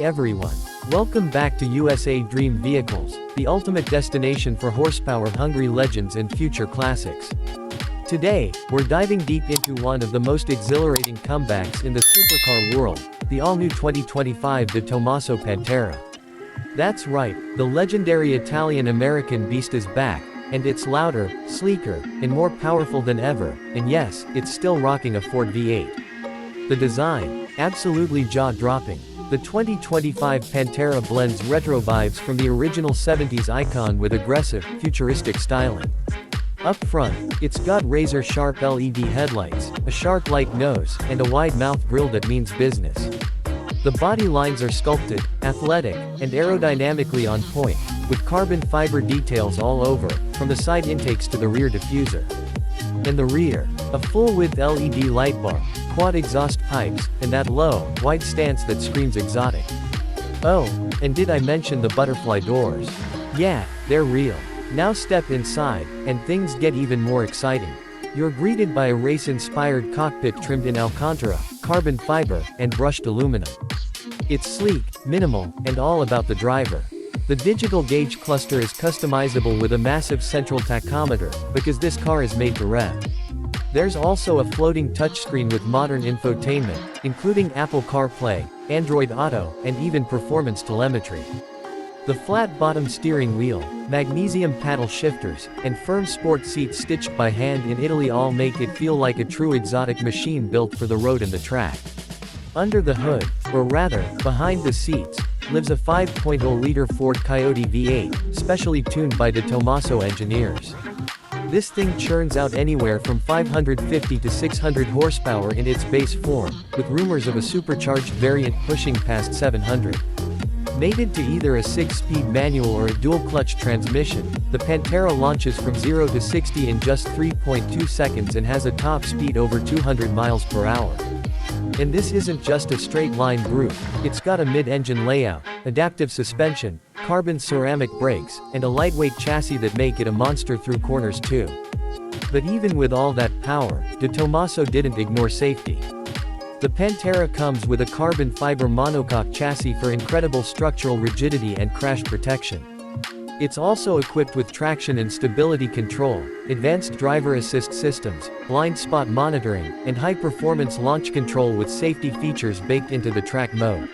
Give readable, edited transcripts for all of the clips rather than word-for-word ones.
everyone. Welcome back to USA Dream Vehicles, the ultimate destination for horsepower-hungry legends and future classics. Today, we're diving deep into one of the most exhilarating comebacks in the supercar world, the all-new 2025 Tomaso Pantera. That's right, the legendary Italian-American beast is back, and it's louder, sleeker, and more powerful than ever, and yes, it's still rocking a Ford V8. The design, absolutely jaw-dropping. The 2025 Pantera blends retro vibes from the original 70s icon with aggressive, futuristic styling. Up front, it's got razor-sharp LED headlights, a shark-like nose, and a wide-mouth grille that means business. The body lines are sculpted, athletic, and aerodynamically on point, with carbon fiber details all over, from the side intakes to the rear diffuser. In the rear, a full-width LED light bar, quad exhaust pipes, and that low, wide stance that screams exotic. Oh, and did I mention the butterfly doors? Yeah, they're real. Now step inside, and things get even more exciting. You're greeted by a race-inspired cockpit trimmed in Alcantara, carbon fiber, and brushed aluminum. It's sleek, minimal, and all about the driver. The digital gauge cluster is customizable with a massive central tachometer, because this car is made to rev. There's also a floating touchscreen with modern infotainment, including Apple CarPlay, Android Auto, and even performance telemetry. The flat-bottom steering wheel, magnesium paddle shifters, and firm sport seats stitched by hand in Italy all make it feel like a true exotic machine built for the road and the track. Under the hood, or rather, behind the seats, lives a 5.0-liter Ford Coyote V8, specially tuned by the Tomaso engineers. This thing churns out anywhere from 550 to 600 horsepower in its base form, with rumors of a supercharged variant pushing past 700. Mated to either a 6-speed manual or a dual-clutch transmission, the Pantera launches from 0 to 60 in just 3.2 seconds and has a top speed over 200 miles per hour. And this isn't just a straight-line groove, it's got a mid-engine layout, adaptive suspension, carbon ceramic brakes, and a lightweight chassis that make it a monster through corners too. But even with all that power, the Tomaso didn't ignore safety. The Pantera comes with a carbon fiber monocoque chassis for incredible structural rigidity and crash protection. It's also equipped with traction and stability control, advanced driver assist systems, blind spot monitoring, and high-performance launch control with safety features baked into the track mode.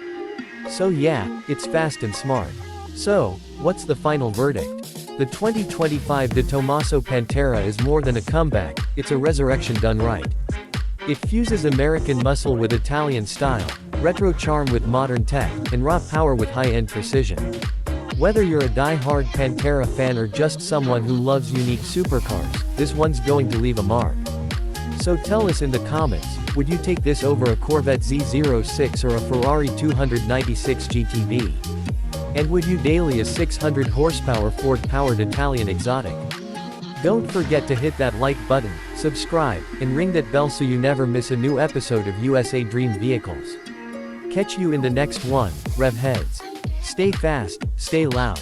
So yeah, it's fast and smart. So, what's the final verdict? The 2025 Tomaso Pantera is more than a comeback, it's a resurrection done right. It fuses American muscle with Italian style, retro charm with modern tech, and raw power with high-end precision. Whether you're a die-hard Pantera fan or just someone who loves unique supercars, this one's going to leave a mark. So tell us in the comments, would you take this over a Corvette Z06 or a Ferrari 296 GTB? And would you daily a 600 horsepower Ford-powered Italian exotic? Don't forget to hit that like button, subscribe, and ring that bell so you never miss a new episode of USA Dream Vehicles. Catch you in the next one, Rev Heads. Stay fast, stay loud.